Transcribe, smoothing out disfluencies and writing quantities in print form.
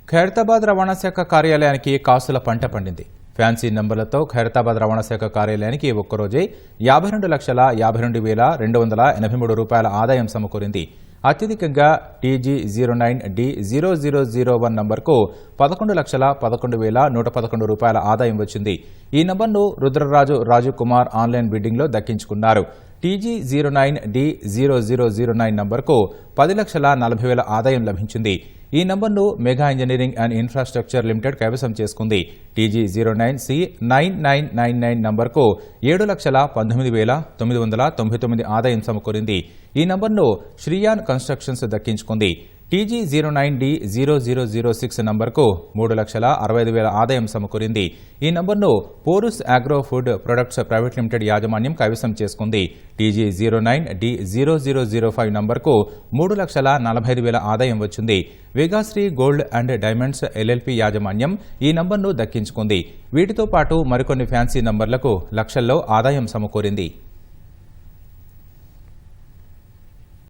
ఖైరతాబాద్ రవాణా శాఖ కార్యాలయానికి కాసుల పంట పండింది. ఫ్యాన్సీ నంబర్లతో ఖైరతాబాద్ రవాణా శాఖ కార్యాలయానికి ఒక్కరోజే 52,52,283 రూపాయల ఆదాయం సమకూరింది. అత్యధికంగా TG09D0001 నంబర్కు 11,11,111 రూపాయల ఆదాయం వచ్చింది. ఈ నంబర్ను రుద్రరాజు రాజు కుమార్ ఆన్లైన్ బిడ్డింగ్లో దక్కించుకున్నారు. TG09D0009 నంబర్కు 10,40,000 ఆదాయం లభించింది. ఈ నంబర్ను mega engineering and infrastructure limited కైవసం చేసుకుంది. TG09C9999 నంబర్కు 7,19,999 ఆదాయం సమకూరింది. ఈ నంబర్ను శ్రీయాన్ కన్స్ట్రక్షన్స్ దక్కించుకుంది. TG09D0006 నంబర్కు 3,65,000 ఆదాయం సమకూరింది. ఈ నంబర్ను Porus agro food products private limited యాజమాన్యం కైవసం చేసుకుంది. TG09D0005 నంబర్కు 3,45,000 ఆదాయం వచ్చింది. Vegashri gold and diamonds LLP యాజమాన్యం ఈ నంబర్ను దక్కించుకుంది. వీటితో పాటు మరికొన్ని ఫ్యాన్సీ నంబర్లకు లక్షల్లో ఆదాయం సమకూరింది.